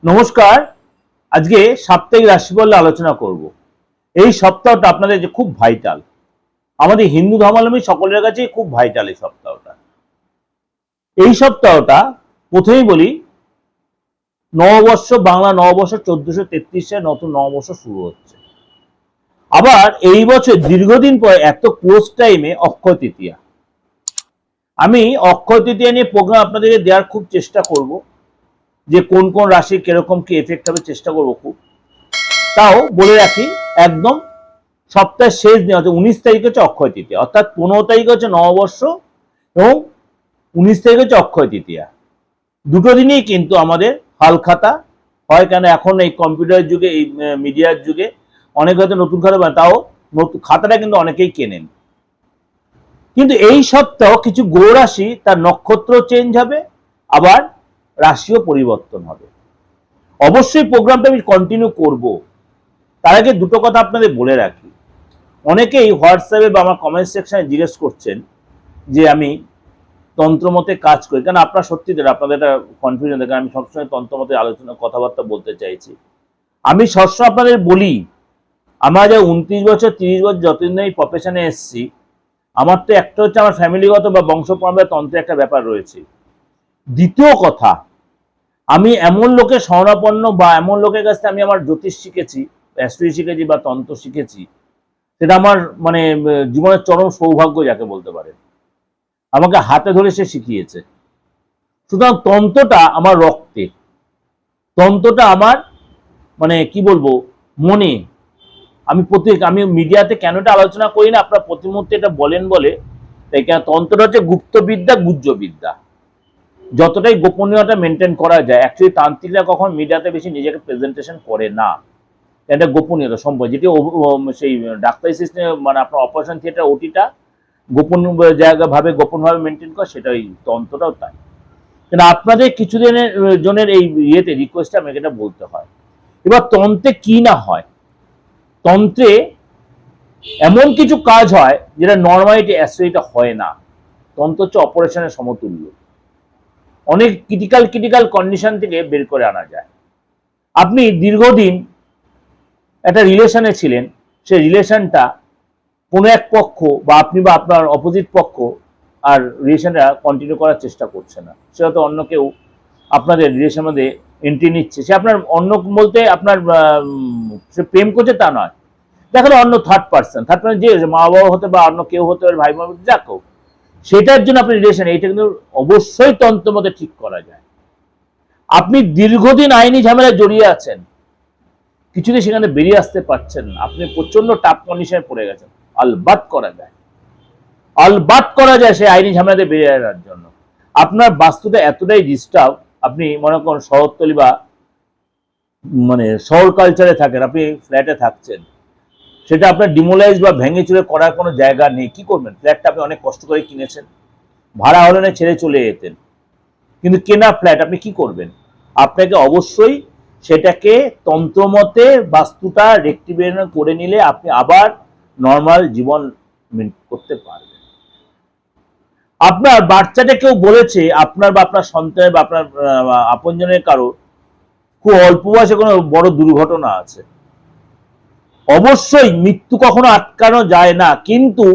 নমস্কার। আজকে সাপ্তাহিক রাশিফল আলোচনা করব। এই সপ্তাহটা আপনাদের যে খুব ভাইটাল, আমাদের হিন্দু ধর্মাবলম্বী সকলের কাছে খুব ভাইটাল এই সপ্তাহটা। এই সপ্তাহটা প্রথমেই বলি, নববর্ষ, বাংলা নববর্ষ 1433 সালে নতুন নববর্ষ শুরু হচ্ছে। আবার এই বছর দীর্ঘদিন পর এত ক্লোজ টাইমে অক্ষয় তৃতীয়া। আমি অক্ষয় তৃতীয়া নিয়ে প্রোগ্রাম আপনাদেরকে দেওয়ার খুব চেষ্টা করব, যে কোন কোন রাশির কিরকম কি এফেক্ট হবে চেষ্টা করবো খুব। তাও বলে রাখি, একদম সপ্তাহের শেষ দিন হচ্ছে 19 তারিখ হচ্ছে অক্ষয় তৃতীয়া, অর্থাৎ 15 তারিখ হচ্ছে নববর্ষ এবং 19 তারিখ হচ্ছে অক্ষয় তৃতীয়া। দুটো দিনই কিন্তু আমাদের হালখাতা হয়, কেন এখন এই কম্পিউটার যুগে, এই মিডিয়ার যুগে অনেক হয়তো নতুন খাতা বানায়, তাও নতুন খাতাটা কিন্তু অনেকেই কেনেন। কিন্তু এই সপ্তাহ কিছু গ্রহ রাশি তার নক্ষত্র চেঞ্জ হবে, আবার রাশিও পরিবর্তন হবে। অবশ্যই প্রোগ্রামটা আমি কন্টিনিউ করব। তার আগে দুটো কথা আপনাদের বলে রাখি। অনেকেই হোয়াটসঅ্যাপে বা আমার কমেন্ট সেকশনে জিজ্ঞেস করছেন যে আমি তন্ত্রমতে কাজ করি, কারণ আপনারা সত্যি আপনাদের একটা কনফিউশন দেখেন, আমি সবসময় তন্ত্রমতে আলোচনা কথাবার্তা বলতে চাইছি। আমি সবসময় আপনাদের বলি, আমার যে 29 বছর 30 বছর যতদিন এই প্রফেশনে এসেছি, আমার তো একটা হচ্ছে আমার ফ্যামিলিগত বা বংশ পরম্পরা তন্ত্রের একটা ব্যাপার রয়েছে। দ্বিতীয় কথা, আমি এমন লোকের শরণাপন্ন বা এমন লোকের কাছ থেকে আমি আমার জ্যোতিষ শিখেছি, অ্যাস্ট্রোলজি শিখেছি বা তন্ত্র শিখেছি, সেটা আমার মানে জীবনের চরম সৌভাগ্য যাকে বলতে পারে। আমাকে হাতে ধরে সে শিখিয়েছে। সুতরাং তন্ত্রটা আমার রক্তে, তন্ত্রটা আমার মানে কি বলবো মনে। আমি মিডিয়াতে কেন এটা আলোচনা করি না, আপনারা প্রতি মুহূর্তে এটা বলেন বলে, তাই কেন তন্ত্রটা হচ্ছে গুপ্তবিদ্যা, গুহ্যবিদ্যা। যতটাই গোপনীয়তা মেনটেন করা যায়, অ্যাকচুয়ালি তান্ত্রিকরা কখন মিডিয়াতে বেশি নিজেকে প্রেজেন্টেশন করে না, এটা গোপনীয়তা সম্ভব। যেটি সেই ডাক্তারি সিস্টেমে মানে আপনার অপারেশন থিয়েটার ওটিটা গোপন জায়গাভাবে গোপনভাবে মেনটেন করে, সেটাই তন্ত্রটাও তাই। কিন্তু আপনাদের কিছুদিনের জনের এই ইয়েতে রিকোয়েস্টে আমাকে এটা বলতে হয়। এবার তন্ত্রে কি না হয়, তন্ত্রে এমন কিছু কাজ হয় যেটা নর্মালিটি অ্যাস্ট্রোলজিতে হয় না। তন্ত্র হচ্ছে অপারেশনের সমতুল্য। অনেক ক্রিটিক্যাল কন্ডিশন থেকে বের করে আনা যায়। আপনি দীর্ঘদিন একটা রিলেশনে ছিলেন, সেই রিলেশনটা কোনো এক পক্ষ বা আপনি বা আপনার অপোজিট পক্ষ আর রিলেশনটা কন্টিনিউ করার চেষ্টা করছে না, সে হয়তো অন্য কেউ আপনাদের রিলেশনের মধ্যে এন্ট্রি নিচ্ছে। সে আপনার অন্য বলতে আপনার সে প্রেম করছে তা নয়, দেখা অন্য থার্ড পার্সন যে মা বাবা হতে বা অন্য কেউ হতে পারে, ভাই বোন যাক হোক, সেটার জন্য আপনি রিলেশন, এইটা কিন্তু অবশ্যই তন্ত্রের মধ্যে ঠিক করা যায়। আপনি দীর্ঘদিন আইনি ঝামেলায় জড়িয়ে আছেন, কিছুদিন সেখানে বেরিয়ে আসতে পারছেন না, আপনি প্রচন্ড টাফ কন্ডিশনে পড়ে গেছেন, আলবাত করা যায়, আলবাত করা যায় সেই আইনি ঝামেলাতে বেরিয়ে আসার জন্য। আপনার বাস্তুটা এতটাই ডিস্টার্ব, আপনি মনে করেন শহরতলি বা মানে শহর কালচারে থাকেন, আপনি ফ্ল্যাটে থাকছেন, সেটা আপনার ডিমোলাইজ বা ভেঙে চুরে করার কোনো জায়গা নেই। কি করবেন? ফ্ল্যাটটা আপনি অনেক কষ্ট করে কিনেছেন, ভাড়া হলে না ছেড়ে চলে যেতেন, কিন্তু কেনা ফ্ল্যাট আপনি কি করবেন? আপনাকে অবশ্যই সেটাকে তন্ত্রমতে বাস্তুটা রেক্টিফিকেশন করে নিলে আপনি আবার নর্মাল জীবন করতে পারবেন। আপনার বাচ্চাটা কেউ বলেছে, আপনার বা আপনার সন্তানের বা আপনার আপনজনের কারো খুব অল্প বয়সে কোনো বড় দুর্ঘটনা আছে, অবশ্যই মৃত্যু কখনো আটকানো যায় না, কিন্তু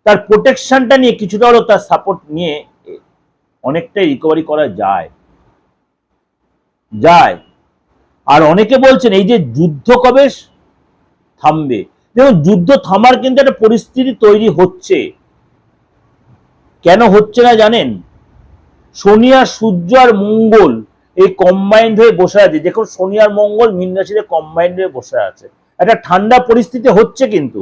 তার প্রোটেকশনটা নিয়ে কিছুটা হলেও তার সাপোর্ট নিয়ে অনেকটাই রিকভারি করা যায়। আর অনেকে বলছেন এই যে যুদ্ধ কবে থামবে, যেমন যুদ্ধ থামার কিন্তু একটা পরিস্থিতি তৈরি হচ্ছে। কেন হচ্ছে না জানেন? শনি আর সূর্য আর মঙ্গল এই কম্বাইন্ড হয়ে বসে আছে। দেখুন শনি আর মঙ্গল মীন রাশিতে কম্বাইন্ড হয়ে বসে আছে, একটা ঠান্ডা পরিস্থিতি হচ্ছে। কিন্তু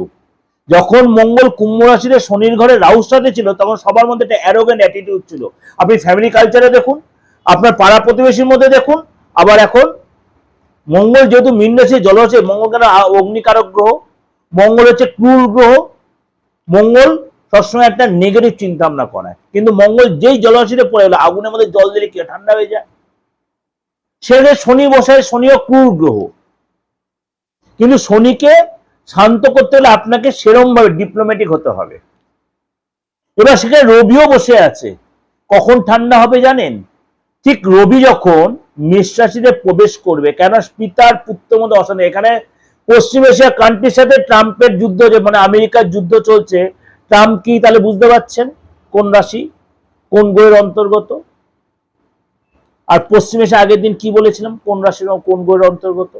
যখন মঙ্গল কুম্ভ রাশিতে শনির ঘরে রাহুর সাথে ছিল, তখন সবার মধ্যে একটা অ্যারোগেন্ট অ্যাটিটিউড ছিল। আপনি ফ্যামিলি কালচারে দেখুন, আপনার পাড়া প্রতিবেশীর মধ্যে দেখুন। আবার এখন মঙ্গল যেহেতু মীন রাশি জলরাশি, মঙ্গল কেন অগ্নিকারক গ্রহ, মঙ্গল হচ্ছে ক্রূর গ্রহ, মঙ্গল সবসময় একটা নেগেটিভ চিন্তা ভাবনা করায়। কিন্তু মঙ্গল যেই জলরাশিতে পড়ে গেল, আগুনের মধ্যে জল দিলে কি ঠান্ডা হয়ে যায়। সেখানে শনি বসায়, শনিও ক্রূর গ্রহ, কিন্তু শনিকে শান্ত করতে হলে আপনাকে সেরম ভাবে ডিপ্লোম্যাটিক হতে হবে। এবার সেখানে রবিও বসে আছে, কখন ঠান্ডা হবে জানেন? ঠিক রবি যখন মেষ রাশিতে প্রবেশ করবে, কেন পিতার পুত্র মধ্যে অশান্তি, এখানে পশ্চিম এশিয়া কান্ট্রির সাথে ট্রাম্পের যুদ্ধ, যে মানে আমেরিকার যুদ্ধ চলছে, ট্রাম্প কি তাহলে বুঝতে পারছেন কোন রাশি কোন গ্রহের অন্তর্গত। আর পশ্চিম এশিয়া আগের দিন কি বলেছিলাম কোন রাশির কোন গ্রহের অন্তর্গত।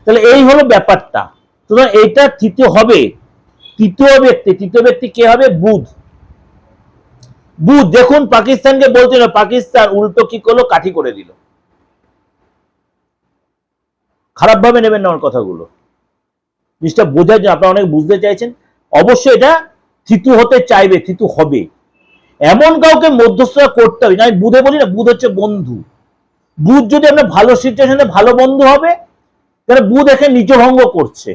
তাহলে এই হলো ব্যাপারটা। সুতরাং এইটা তৃতীয় হবে, তৃতীয় ব্যক্তি কে হবে? বুধ। বুধ দেখুন পাকিস্তানকে বলছিল, পাকিস্তান উল্টো কি করলো? কাঠি করে দিল। খারাপ ভাবে নেবেন না আমার কথাগুলো, জিনিসটা বোঝার জন্য। আপনারা অনেক বুঝতে চাইছেন, অবশ্যই এটা থিতু হতে চাইবে, থিতু হবে। এমন কাউকে মধ্যস্থতা করতে হবে, আমি বুধে বলি না, বুধ হচ্ছে বন্ধু। বুধ যদি আপনার ভালো সিচুয়েশনে ভালো বন্ধু হবে, তাহলে বুধ এখানে নিচভঙ্গ করছে।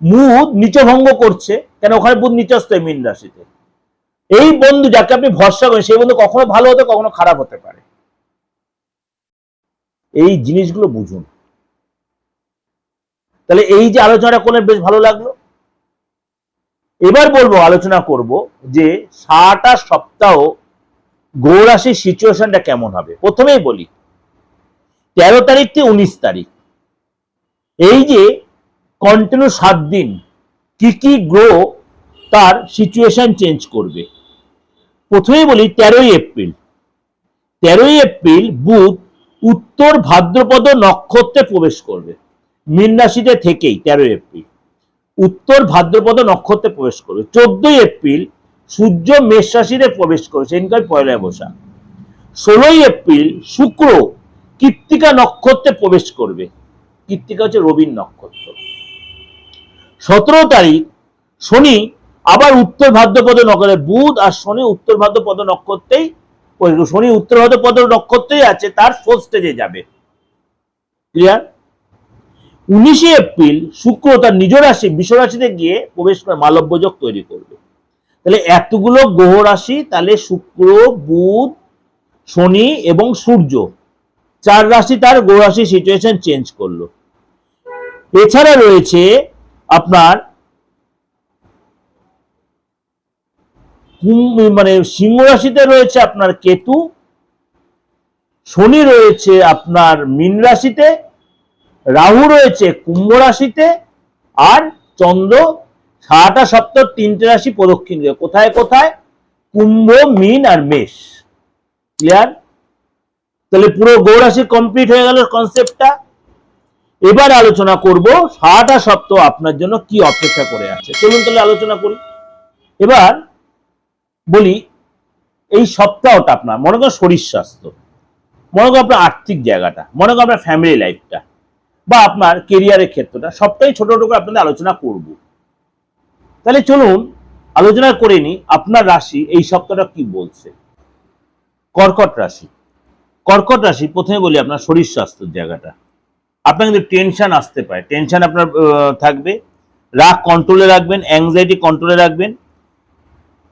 বুধ নিচভঙ্গ করছে কেন? ওখানে বুধ নিচস্থ মীন রাশিতে। এই বন্ধু যাকে আপনি ভরসা করেন, সেই বন্ধু কখনো ভালো হতে কখনো খারাপ হতে পারে। এই জিনিসগুলো বুঝুন। তাহলে এই যে আলোচনাটা করলে বেশ ভালো লাগলো। এবার বলবো, আলোচনা করব যে সারাটা সপ্তাহ গ্রহ রাশির সিচুয়েশনটা কেমন হবে। প্রথমেই বলি 13 তারিখ থেকে 19 তারিখ, এই যে কন্টিনিউ 7 দিন কি কি গ্রহ তার সিচুয়েশন চেঞ্জ করবে। প্রথমেই বলি 13ই এপ্রিল। 13ই এপ্রিল বুধ উত্তর ভাদ্রপদ নক্ষত্রে প্রবেশ করবে, মীন রাশিতে থেকেই 13 এপ্রিল উত্তর ভাদ্রপদ নক্ষত্রে প্রবেশ করবে। 14ই এপ্রিল সূর্য মেষ রাশিতে প্রবেশ করবে, সেদিনকার পয়লা বৈশাখ। 16ই এপ্রিল শুক্র কৃত্তিকা নক্ষত্রে প্রবেশ করবে, কৃত্তিকা হচ্ছে রবির নক্ষত্র। 17 তারিখ শনি আবার উত্তর ভাদ্রপদ নক্ষত্রে, বুধ আর শনি উত্তর ভাদ্রপদ নক্ষত্রেই, শনি উত্তর ভাদ্রপদ নক্ষত্রেই আছে, তার 4th স্টেজে যাবে। ক্লিয়ার? 19 এপ্রিল শুক্র তার নিজ রাশি বৃষ রাশিতে গিয়ে প্রবেশ করে মালব্য যোগ তৈরি করবে। তাহলে এতগুলো গ্রহ রাশি, তাহলে শুক্র, বুধ, শনি এবং সূর্য, 4 রাশি তার গ্রহ রাশি সিচুয়েশন চেঞ্জ করলো। এছাড়া রয়েছে আপনার মানে সিংহ রাশিতে রয়েছে আপনার কেতু, শনি রয়েছে আপনার মীন রাশিতে, রাহু রয়েছে কুম্ভ রাশিতে, আর চন্দ্র সারাটা সপ্তাহ 3টে রাশি প্রদক্ষিণ করে। কোথায় কোথায়? কুম্ভ, মীন আর মেষ। ক্লিয়ার? তাহলে পুরো গ্রহ রাশি কমপ্লিট হয়ে গেল কনসেপ্টটা। এবার আলোচনা করব সারাটা সপ্তাহ আপনার জন্য কি অপেক্ষা করে আছে। চলুন তাহলে আলোচনা করি। এবার বলি এই সপ্তাহটা আপনার, মনে করেন শরীর স্বাস্থ্য, মনে করেন আপনার আর্থিক জায়গাটা, মনে করেন আপনার ফ্যামিলি লাইফটা, বা আপনার কেরিয়ারের ক্ষেত্রটা, সবটাই ছোট ছোট করে আপনাদের আলোচনা করব। তাহলে চলুন আলোচনা করে নি আপনার রাশি এই সপ্তাহটা কি বলছে। কর্কট রাশি। কর্কট রাশি, প্রথমে বলি আপনার শরীর স্বাস্থ্যের জায়গাটা। আপনার কিন্তু টেনশন আসতে পারে, টেনশন আপনার থাকবে, রাগ কন্ট্রোলে রাখবেন, অ্যাংজাইটি কন্ট্রোলে রাখবেন।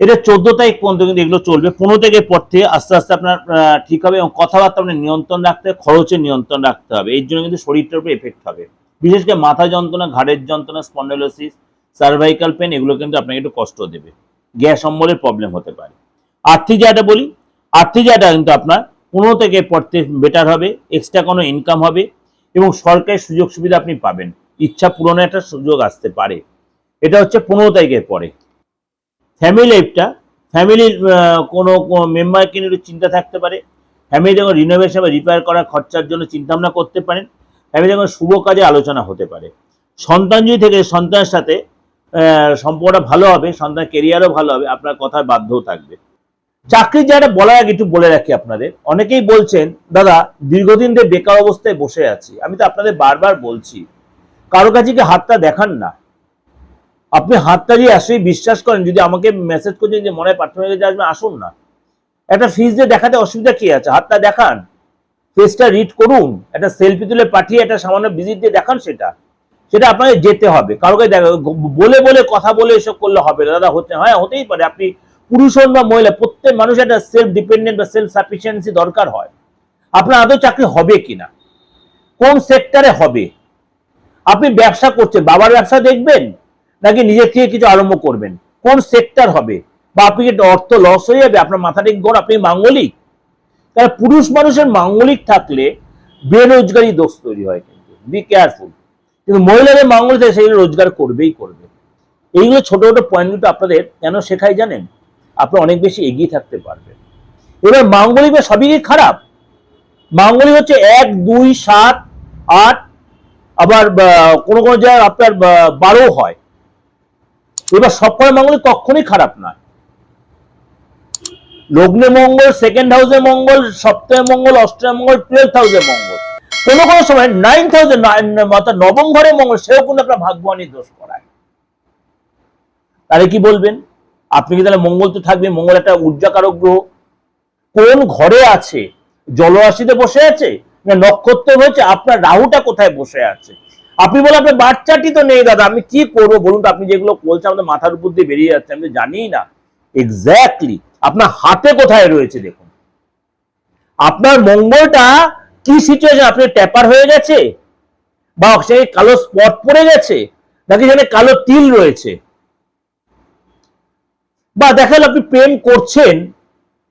এটা 14 তারিখ পর্যন্ত কিন্তু এগুলো চলবে। 15 তারিখের পর থেকে আস্তে আস্তে আপনার ঠিক হবে, এবং কথাবার্তা আপনার নিয়ন্ত্রণ রাখতে হবে, খরচের নিয়ন্ত্রণ রাখতে হবে। এর জন্য কিন্তু শরীরটার উপর এফেক্ট হবে, বিশেষ করে মাথা যন্ত্রণা, ঘাড়ের যন্ত্রণা, স্পন্ডাইলোসিস, সার্ভাইকাল পেন, এগুলো কিন্তু আপনাকে একটু কষ্ট দেবে, গ্যাস অম্বলের প্রবলেম হতে পারে। আর্থিক জায়গাটা বলি, আর্থিক জায়গাটা কিন্তু আপনার 15 থেকে পর থেকে বেটার হবে, এক্সট্রা কোনো ইনকাম হবে, এবং সরকারি সুযোগ সুবিধা আপনি পাবেন, ইচ্ছা পূরণের একটা সুযোগ আসতে পারে। এটা হচ্ছে 15 তারিখের পরে। ফ্যামিলি লাইফটা, ফ্যামিলির কোনো মেম্বারকে নিয়ে একটু চিন্তা থাকতে পারে, ফ্যামিলি যখন রিনোভেশন বা রিপেয়ার করার খরচার জন্য চিন্তা ভাবনা করতে পারেন, ফ্যামিলি যখন শুভ কাজে আলোচনা হতে পারে। সন্তান যদি থেকে সন্তানের সাথে সম্পর্কটা ভালো হবে, সন্তান কেরিয়ারও ভালো হবে, আপনার কথার বাধ্যও থাকবে। চাকরির জায়গাটা বলার আগে একটু বলে রাখি আপনাদের, অনেকেই বলছেন দাদা দীর্ঘদিন ধরে বেকার অবস্থায় বসে আছি। আমি তো আপনাদের বারবার বলছি, কারো কাছে কি হাতটা দেখান না। আপনি হাতটা দিয়ে আসলে বিশ্বাস করেন, যদি আমাকে মেসেজ করছেন যে মনে হয় প্রার্থনা কাছে আসবেন, আসুন না, একটা ফিজ দিয়ে দেখাতে অসুবিধা কি আছে? হাতটা দেখান, ফেসটা রিড করুন, একটা সেলফি তুলে পাঠিয়ে একটা সামান্য ভিজিট দিয়ে দেখান, সেটা আপনাকে যেতে হবে। কারো কাছে বলে বলে কথা বলে এসব করলে হবে না দাদা। হ্যাঁ হতেই পারে, আপনি পুরুষ হন বা মহিলা, প্রত্যেক মানুষ একটা সেলফ ডিপেন্ডেন্ট বা সেলফ সাফিসিয়েন্সি দরকার হয়। আপনার আদৌ চাকরি হবে কিনা, কোন সেক্টরে হবে, আপনি ব্যবসা করছেন, বাবার ব্যবসা দেখবেন নাকি নিজের থেকে কিছু আরম্ভ করবেন, কোন সেক্টর হবে, বা আপনি অর্থ লস হয়ে যাবে, আপনার মাথাটা গড়, আপনি মাঙ্গলিক, কারণ পুরুষ মানুষের মাঙ্গলিক থাকলে বেরোজগারি দোষ তৈরি হয়, কিন্তু বি কেয়ারফুল। কিন্তু মহিলাদের মাঙ্গলিক থাকে সেগুলো রোজগার করবেই করবে। এইগুলো ছোট ছোট পয়েন্টগুলো আপনাদের কেন শেখাই জানেন? আপনি অনেক বেশি এগিয়ে থাকতে পারবেন। এবার মাঙ্গলিক সবই কি খারাপ? মাঙ্গলিক হচ্ছে 1, 2, 7, 8, আবার কোনো কোনো জায়গায় আপনার 12 হয়। এবার সবকটা মাঙ্গলিক কখনোই খারাপ নয়। লগ্নে মঙ্গল, সেকেন্ড হাউসে মঙ্গল, সপ্তমে মঙ্গল, অষ্টমে মঙ্গল, 12th হাউসে মঙ্গল, কোনো কোনো সময় 9th হাউসে অর্থাৎ নবম ঘরে মঙ্গল, সেও কিন্তু আপনার ভাগ্যবানী দোষ করায়। তাহলে কি বলবেন? আপনি কি তাহলে মঙ্গল তো থাকবে, মঙ্গল একটা ঊর্জাকারক গ্রহ, কোন ঘরে আছে? জলরাশিতে বসে আছে না নক্ষত্র হয়েছে? আপনার রাহুটা কোথায় বসে আছে? আপনি বলেন আপনার বাচ্চাটি তো নেই দাদা, আমি কি করবো বলুন তো? আপনি যেগুলো বলছেন আমাদের মাথার উপর দিয়ে বেরিয়ে যাচ্ছে, আমি জানি না এক্স্যাক্টলি আপনার হাতে কোথায় রয়েছে। দেখুন আপনার মঙ্গলটা কি সিচুয়েশন, আপনি ট্যাপার হয়ে গেছে, বা সে কালো স্পট পড়ে গেছে, নাকি সেখানে কালো তিল রয়েছে, বা দেখাল আপনি প্রেম করছেন,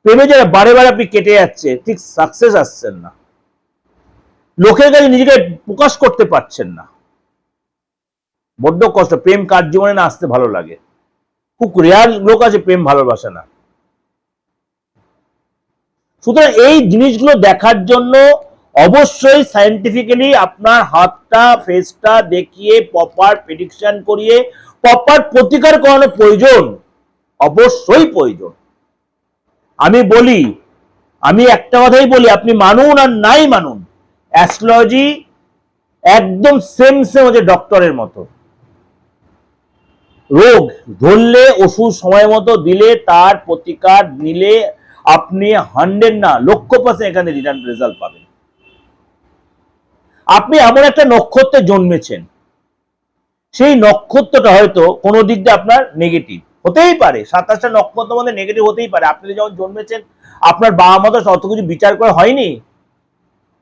প্রেমে যারা বারে বারে আপনি কেটে যাচ্ছে, ঠিক সাকসেস আসছেন না, লোকের কাছে নিজেকে প্রকাশ করতে পারছেন না, বড্ড কষ্ট। প্রেম কার জীবনে না আসতে ভালো লাগে? খুব রেয়ার লোক আছে প্রেম ভালোবাসে না। সুতরাং এই জিনিসগুলো দেখার জন্য অবশ্যই সায়েন্টিফিক্যালি আপনার হাতটা, ফেসটা দেখিয়ে প্রপার প্রেডিকশন করিয়ে প্রপার প্রতিকার করানো প্রয়োজন, অবশ্যই প্রয়োজন। আমি বলি, আমি একটা কথাই বলি, আপনি মানুন আর নাই মানুন, অ্যাস্ট্রোলজি একদম সেম হচ্ছে ডক্টরের মতো। রোগ ধরলে ওষুধ সময় মতো দিলে, তার প্রতিকার নিলে আপনি 100 না 1,00,000% এখানে রিটার্ন রেজাল্ট পাবেন। আপনি এমন একটা নক্ষত্রে জন্মেছেন, সেই নক্ষত্রটা হয়তো কোনো দিক দিয়ে আপনার নেগেটিভ হতেই পারে, 27টা নক্ষত্রের মধ্যে নেগেটিভ হতেই পারে। আপনি যখন জন্মেছেন আপনার বাবা মা তো অত কিছু বিচার করে হয়নি,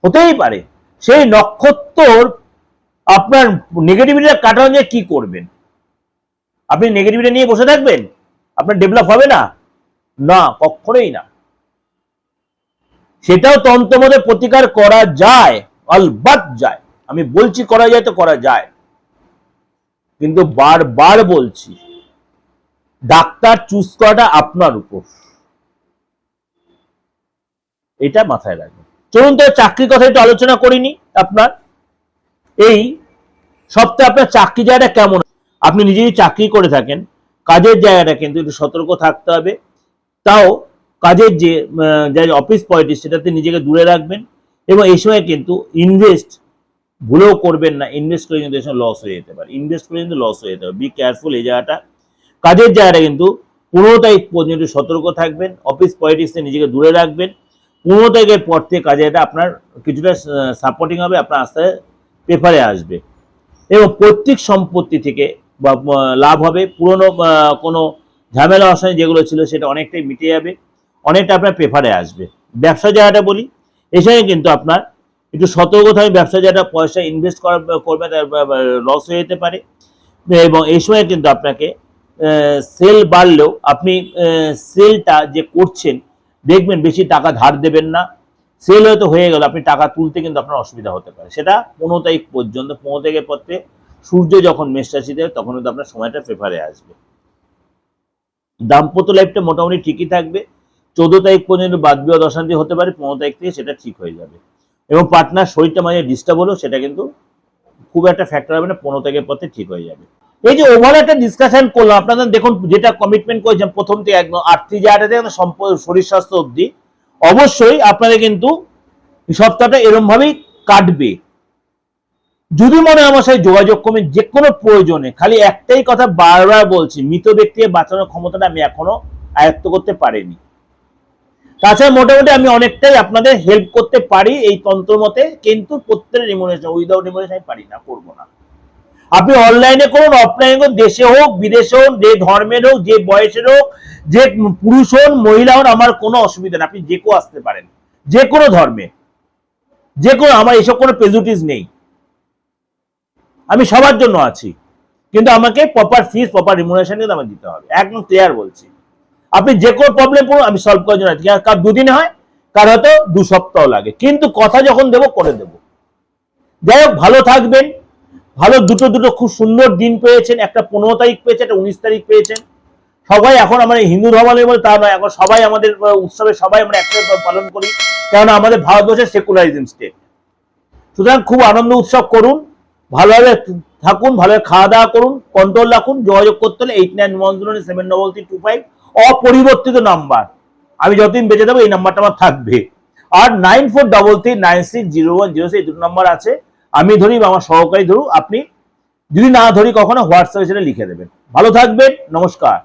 হতেই পারে। সেই নক্ষত্র আপনার নেগেটিভিটিটা কাটানো যায়, কি করবেন? আপনি নেগেটিভিটি নিয়ে বসে থাকবেন? আপনার ডেভেলপ হবে না, না কখনোই না। সেটাও তন্ত্রমতে প্রতিকার করা যায়, অলবাত যায়। আমি বলছি করা যায় তো করা যায়, কিন্তু বারবার বলছি ডাক্তার চুজ করাটা আপনার উপর, এটা মাথায় রাখবেন। চলুন তো চাকরির কথা একটু আলোচনা করিনি। আপনার এই সপ্তাহে আপনার চাকরি জায়গাটা কেমন? আপনি নিজে যদি চাকরি করে থাকেন, কাজের জায়গাটা কিন্তু একটু সতর্ক থাকতে হবে। তাও কাজের যে অফিস পলিটিক্স, সেটাতে নিজেকে দূরে রাখবেন। এবং এই সময় কিন্তু ইনভেস্ট ভুলেও করবেন না, ইনভেস্ট করে কিন্তু লস হয়ে যেতে পারে, ইনভেস্ট করে কিন্তু লস হয়ে যেতে পারে। বি কেয়ারফুল এই জায়গাটা। কাজের জায়গাটা কিন্তু 15 তারিখ পর্যন্ত সতর্ক থাকবেন, অফিস পলিটিক্সে নিজেকে দূরে রাখবেন। 15 তারিখের পর থেকে কাজে এটা আপনার কিছুটা সাপোর্টিং হবে, আপনার আস্তে পেপারে আসবে, এবং পৈতৃক সম্পত্তি থেকে লাভ হবে। পুরনো কোনো ঝামেলা অশান্তি যেগুলো ছিল সেটা অনেকটাই মিটে যাবে, অনেকটা আপনার পেপারে আসবে। ব্যবসা জায়গাটা বলি, এই সময় কিন্তু আপনার একটু সতর্ক থাকবে। ব্যবসা জায়গাটা পয়সা ইনভেস্ট করবে, লস হয়ে যেতে পারে। এবং এই সময় কিন্তু আপনাকে সেল বাড়লেও আপনি সেলটা যে করছেন দেখবেন বেশি টাকা ধার দেবেন না। সেল হয়তো হয়ে গেল, আপনি টাকা তুলতে কিন্তু আপনার অসুবিধা হতে পারে। সেটা 15 তারিখ পর্যন্ত। 15 তারিখের পরে সূর্য যখন মেষ রাশিতে, তখন কিন্তু আপনার সময়টা পেপারে আসবে। দাম্পত্য লাইফটা মোটামুটি ঠিকই থাকবে। 14 তারিখ পর্যন্ত বাদ বিবাদ অশান্তি হতে পারে, 15 তারিখ থেকে সেটা ঠিক হয়ে যাবে। এবং পার্টনার শরীরটা মাঝে ডিস্টার্ব হলো, সেটা কিন্তু খুব একটা ফ্যাক্টর হবে না, 15 তারিখের পর ঠিক হয়ে যাবে। এই যে ওভার একটা ডিসকাশন করলাম, আপনাদের দেখুন যেটা কমিটমেন্ট করেছেন প্রথম থেকে একদম আর্থিক জায়গাটা থেকে শরীর স্বাস্থ্য অবধি, অবশ্যই আপনাদের কিন্তু সপ্তাহটা এরম ভাবেই কাটবে। যদি মনে আমার সাথে যোগাযোগ করবেন যে কোনো প্রয়োজনে, খালি একটাই কথা বারবার বলছি, মৃত ব্যক্তিকে বাঁচানোর ক্ষমতাটা আমি এখনো আয়ত্ত করতে পারিনি। তাছাড়া মোটামুটি আমি অনেকটাই আপনাদের হেল্প করতে পারি এই তন্ত্র মতে, কিন্তু প্রত্যেকের রিমুনারেশন, উইদাউট রিমুনারেশন আমি পারি না, করবো না। আপনি অনলাইনে করুন, অফলাইনে করুন, দেশে হোক বিদেশে হোক, যে ধর্মের হোক, যে বয়সের হোক, যে পুরুষ হন মহিলা হন, আমার কোনো অসুবিধা নেই। আপনি যে কেউ আসতে পারেন, যে কোনো ধর্মে, যে কোনো, আমার এসব কোনো প্রেজুডিস নেই, আমি সবার জন্য আছি। কিন্তু আমাকে প্রপার ফিস, প্রপার রিমুনারেশন কিন্তু আমাকে দিতে হবে, একদম ক্লিয়ার বলছি। আপনি যে কোনো প্রবলেম পড়ুন, আমি সলভ করার জন্য আছি। কার দুদিনে হয়, কার হয়তো 2 সপ্তাহ লাগে, কিন্তু কথা যখন দেব করে দেব। যাই হোক, ভালো থাকবেন। ভালো দুটো খুব সুন্দর দিন পেয়েছেন, একটা 15 তারিখ পেয়েছেন, একটা 19 তারিখ পেয়েছেন। সবাই এখন আমাদের হিন্দু ধর্মাবলম্বী তা নয়, এখন সবাই আমাদের উৎসবে সবাই আমরা একসাথে পালন করি, কেননা আমাদের ভারতবর্ষের সেকুলারিজম স্টেট। সুতরাং খুব আনন্দ উৎসব করুন, ভালোভাবে থাকুন, ভালোভাবে খাওয়া দাওয়া করুন, কন্ট্রোল রাখুন। যোগাযোগ করতে হলে 8910073325 অপরিবর্তিত নাম্বার, আমি যতদিন বেঁচে দেবো এই নাম্বারটা আমার থাকবে। আর 9433960106 এই দুটো নাম্বার আছে, আমি ধরি বা আমার সহকারী ধরু, আপনি যদি না ধরি কখনো হোয়াটসঅ্যাপে সেটা লিখে দেবেন। ভালো থাকবেন, নমস্কার।